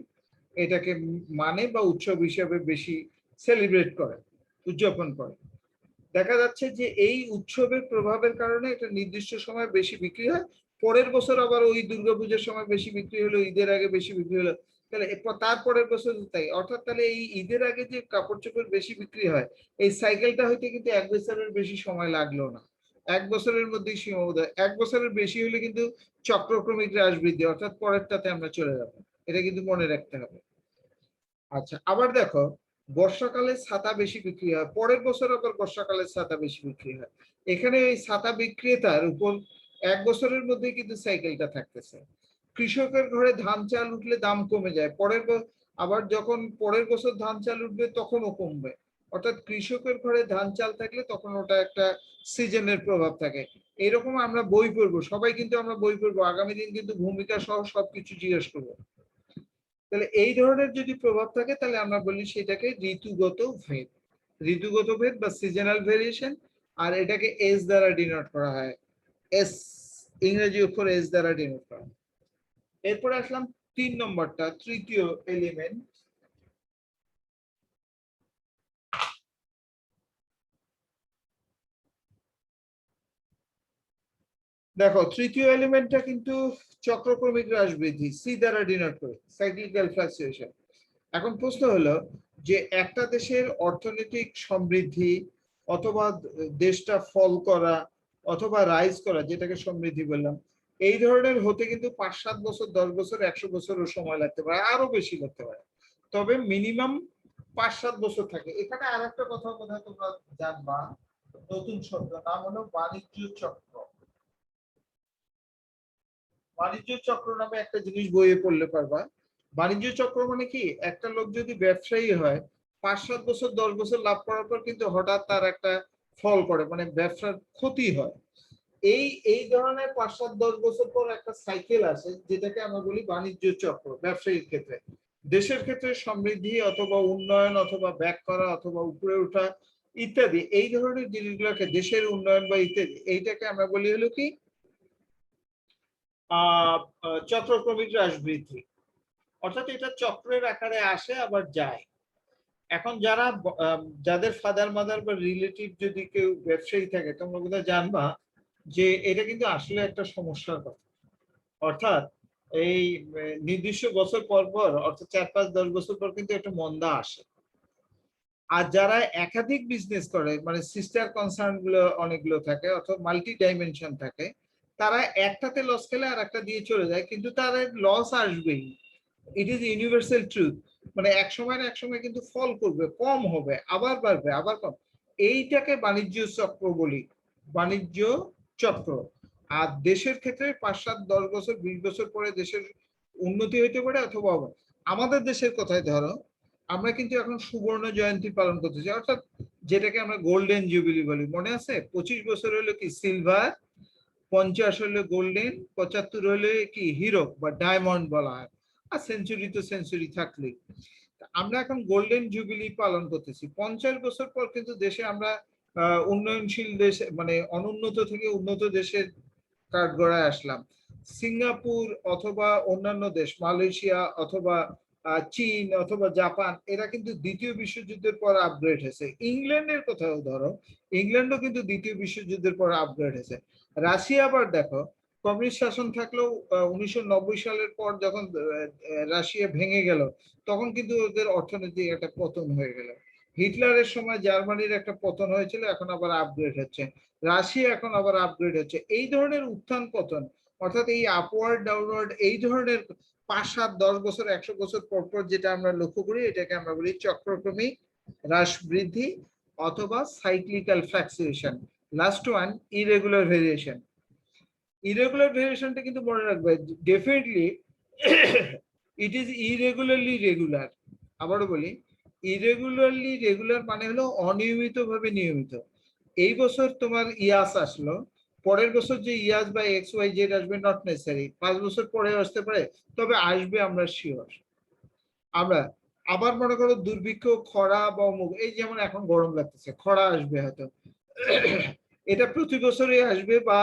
এটাকে মানে বা উৎসব হিসেবে বেশি সেলিব্রেট করে, উদযাপন করে। দেখা যাচ্ছে যে এই উৎসবের প্রভাবের কারণে এটা নির্দিষ্ট সময় বেশি বিক্রি হয়, পরের বছর আবার ওই দুর্গাপূজার সময় বেশি বিক্রি হলো, ঈদের আগে বেশি বিক্রি হলো, তাহলে তারপরের বছর তাই। অর্থাৎ তাহলে এই ঈদের আগে যে কাপড় চোপড় বেশি বিক্রি হয়, এই সাইকেলটা হইতে কিন্তু 1 বছরের বেশি সময় লাগলো না, 1 বছরের মধ্যেই সীমাবদ্ধ। 1 বছরের বেশি হলে কিন্তু চক্রক্রমিক হ্রাস বৃদ্ধি, অর্থাৎ পরেরটাতে আমরা চলে যাবো, এটা কিন্তু মনে রাখতে হবে। আচ্ছা, আবার দেখো, বর্ষাকালে ছাতা বেশি বিক্রি হয়, পরের বছর আবার বর্ষাকালে ছাতা বেশি বিক্রি হয়। এখানে এই ছাতা বিক্রেতার উপর 1 বছরের মধ্যে কিন্তু সাইকেলটা থাকতেছে। কৃষকের ঘরে ধান চাল উঠলে দাম কমে যায়, আবার যখন পরের বছর ধান চাল উঠবে তখনও কমবে, অর্থাৎ কৃষকের ঘরে ধান চাল থাকলে তখন ওটা একটা সিজনের প্রভাব থাকে। এরকম আমরা বই পড়বো, সবাই কিন্তু আমরা বই পড়বো, আগামী দিন কিন্তু ভূমিকা সহ সবকিছু জিজ্ঞেস করবো। তাহলে এই ধরনের যদি প্রভাব থাকে, তাহলে আমরা বলি সেটাকে ঋতুগত ভেদ বা সিজনাল ভেরিয়েশন, আর এটাকে এস দ্বারা ডিনোট করা হয়, এস, ইংরেজি অক্ষর এস দ্বারা ডিনোট করা হয়। এরপরে আসলাম 3 নম্বরটা, তৃতীয় এলিমেন্ট। দেখো, তৃতীয় এলিমেন্টটা কিন্তু চক্রক্রমিক হ্রাস বৃদ্ধি, সি দ্বারা ডিনোট করে, সাইক্লিক্যাল ফ্লাকচুয়েশন। এখন প্রশ্ন হলো যে একটা দেশের অর্থনৈতিক সমৃদ্ধি অথবা দেশটা ফল করা অথবা রাইজ করা, যেটাকে সমৃদ্ধি বললাম, এই ধরনের হতে কিন্তু 5-7 বছর, 10 বছর, 100 বছরও সময় লাগতে পারে, আরো বেশি লাগতে পারে, তবে মিনিমাম 5-7 বছর থাকে। এখানে আর একটা কথা বোধহয় তোমরা জানবা, নতুন শব্দ, নাম হলো বাণিজ্য চক্র। বাণিজ্য চক্র নামে একটা জিনিস বইয়ে পড়লে পারবা। বাণিজ্য চক্র মানে কি, একটা লোক যদি ব্যবসায়ী হয় 5-7 বছর 10 বছর লাভ করার পর কিন্তু হঠাৎ তার একটা ফল করে, মানে ব্যবসার ক্ষতি হয়। এই ধরনের 5-7-10 বছর পর একটা সাইকেল আসে, যেটাকে আমরা বলি বাণিজ্য চক্র। ব্যবসায়ীর ক্ষেত্রে, দেশের ক্ষেত্রে সমৃদ্ধি অথবা উন্নয়ন অথবা ব্যাক করা অথবা উপরে ওঠা ইত্যাদি, এই ধরনের জিনিসগুলোকে, দেশের উন্নয়ন বা ইত্যাদি, এইটাকে আমরা বলি হলো কি চক্রক্রমিক হ্রাস বৃদ্ধি। অর্থাৎ এটা চক্রের আকারে আসে আবার যায়। এখন যাদের ফাদার মাদার বা রিলেটিভ যদি কেউ ব্যবসায়ী থাকে, তোমরা বোধহয় জানবা যে এটা কিন্তু আসলে একটা সমস্যার কথা। অর্থাৎ এই নির্দিষ্ট বছর পর পর, অর্থাৎ 4-5-10 বছর পর কিন্তু একটা মন্দা আসে। আর যারা একাধিক বিজনেস করে, মানে সিস্টার কনসার্ন গুলো অনেকগুলো থাকে অথবা মাল্টি ডাইমেনশন থাকে, তারা একটাতে লস খেলে আর একটা দিয়ে চলে যায়, কিন্তু তাদের লস আসবেই। It is universal truth. মানে এক সময় না এক সময় কিন্তু ফল করবে, কম হবে, আবার বাড়বে, আবার কম। এইটাকে বাণিজ্য চক্র বলি, বাণিজ্য চক্র। আর দেশের ক্ষেত্রে 5-7-10 বছর 20 বছর পরে দেশের উন্নতি হইতে পারে অথবা আমাদের দেশের কথাই ধরো, আমরা কিন্তু এখন সুবর্ণ জয়ন্তী পালন করতেছি, অর্থাৎ যেটাকে আমরা গোল্ডেন জুবিলি বলি। মনে আছে 25 বছর হলো কি সিলভার, 50 হলে গোল্ডেন, 75 হলে কি হিরো বা ডায়মন্ড বলা হয়, আর সেঞ্চুরি তো সেঞ্চুরি থাকলেই। আমরা এখন গোল্ডেন জুবিলি পালন করতেছি। 50 বছর পর কিন্তু দেশে আমরা উন্নয়নশীল দেশ, মানে অনুন্নত থেকে উন্নত দেশের কাঠগড়ায় আসলাম। সিঙ্গাপুর অথবা অন্যান্য দেশ, মালয়েশিয়া অথবা চীন অথবা জাপান, এরা কিন্তু দ্বিতীয় বিশ্বযুদ্ধের পর আপগ্রেড হয়েছে। ইংল্যান্ডের কথাও ধরো, ইংল্যান্ডও কিন্তু দ্বিতীয় বিশ্বযুদ্ধের পর আপগ্রেড হয়েছে। রাশিয়া আবার দেখো, কমিউনিস্ট শাসন থাকলেও 1990 সালের পর যখন রাশিয়া ভেঙে গেল, তখন কিন্তু ওদের অর্থনৈতিক একটা পতন হয়ে গেল। হিটলারের সময় জার্মানির একটা পতন হয়েছিল, এখন আবার আপগ্রেড হচ্ছে। রাশিয়া এখন আবার আপগ্রেড হচ্ছে। এই ধরনের উত্থান পতন, অর্থাৎ এই আপওয়ার্ড ডাউনওয়ার্ড, এই ধরনের 5-7-10 বছর 100 বছর পর পর যেটা আমরা লক্ষ্য করি, এটাকে আমরা বলি চক্রক্রমিক হ্রাস বৃদ্ধি অথবা cyclical fluctuation. Last one, irregular variation. Irregular ভেরিয়েশনটা কিন্তু মনে রাখবে, definitely it is irregularly regular. আবারও বলি, ইরেগুলারলি রেগুলার মানে হলো অনিয়মিতভাবে নিয়মিত। এই বছর তোমার ইয়াস আসলো, পরের বছর যে ইয়াস বা XYZ আসবে নট নেসেসারি, 5 বছর পরে আসতে পারে, তবে আসবে, আমরা শিওর। আমরা আবার মনে করো দুর্ভিক্ষ, খরা বা অমুক, এই যেমন এখন গরম লাগতেছে, খরা আসবে হয়তো, এটা প্রতি বছরই আসবে, বা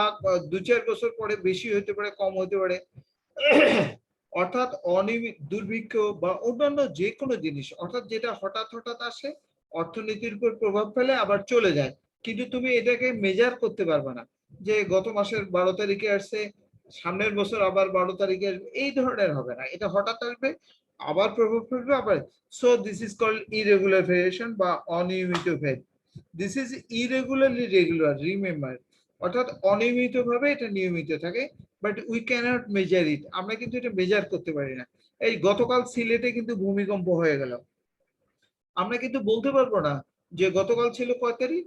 2-4 বছর পরে বেশি হতে পারে, কম হতে পারে। অর্থাৎ অনিয়মিত দুর্ভিক্ষ বা অন্যান্য যে কোনো জিনিস, অর্থাৎ যেটা হঠাৎ হঠাৎ আসে, অর্থনীতির উপর প্রভাব ফেলে, আবার চলে যায়, কিন্তু তুমি এটাকে মেজার করতে পারবে না যে গত মাসের 12 তারিখে আসছে, সামনের বছর আবার 12 তারিখে আসবে, এই ধরনের হবে না। এটা হঠাৎ আসবে, আবার প্রভাব ফেলবে, আবার। So this is called irregular variation বা অনিয়মিত ভেদ। This is irregularly regular, remember. অর্থাৎ অনিয়মিতভাবে এটা নিয়মিত থাকে, but we cannot measure it. আমরা কিন্তু এটা মেজার করতে পারি না। এই গতকাল সিলেটে কিন্তু ভূমিকম্প হয়ে গেল, আমরা কিন্তু বলতে পারবো না যে গতকাল ছিল কয় তারিখ,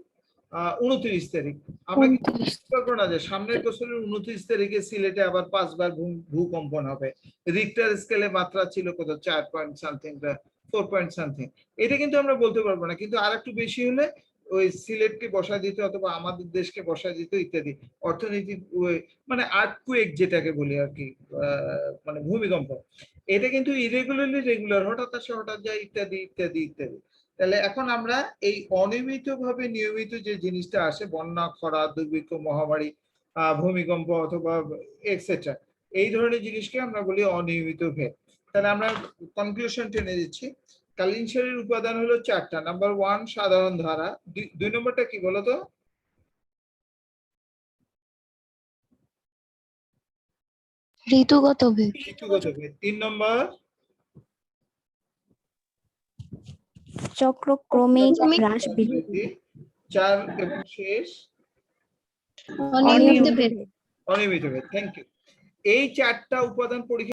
29 তারিখ। আমরা কিন্তু বলতে পারবো না যে সামনের বছরের 29 তারিখে সিলেটে আবার 5 বার ভূকম্পন হবে। রিক্টার স্কেলে মাত্রা ছিল কত, 4 পয়েন্ট সামথিং বা 4 পয়েন্ট সামথিং, এটা কিন্তু আমরা বলতে পারবো না। কিন্তু আর একটু বেশি হলে ওই সিলেটকে বসায় দিত অথবা আমাদের দেশকে বসায় দিত ইত্যাদি। অর্থনীতি মানে আর্থকুয়েক যেটাকে বলি আর কি, মানে ভূমিকম্প, এটা কিন্তু ইরেগুলারলি রেগুলার, হঠাৎ আসে হঠাৎ যায় ইত্যাদি ইত্যাদি ইত্যাদি। তাহলে এখন আমরা এই অনিয়মিতভাবে নিয়মিত যে জিনিসটা আসে, বন্যা, খরা, দুর্ভিক্ষ, মহামারী, ভূমিকম্প অথবা এক্সেট্রা, এই ধরনের জিনিসকে আমরা বলি অনিয়মিত ভেদ। তাহলে আমরা কনক্লুশন টেনে দিচ্ছি। কালীন সারির উপাদান হলো 4টা। নাম্বার 1 সাধারণ ধারা, 2 নম্বরটা কি বলতো? ঋতুগত ভেদ। ঋতুগত ভেদ। 3 নম্বর চক্রক্রমিক হ্রাস বৃদ্ধি। 4 এবং শেষ অনিয়মিত ভেদ। অনিয়মিত ভেদ। Thank you. এই 4টা উপাদান পরীক্ষা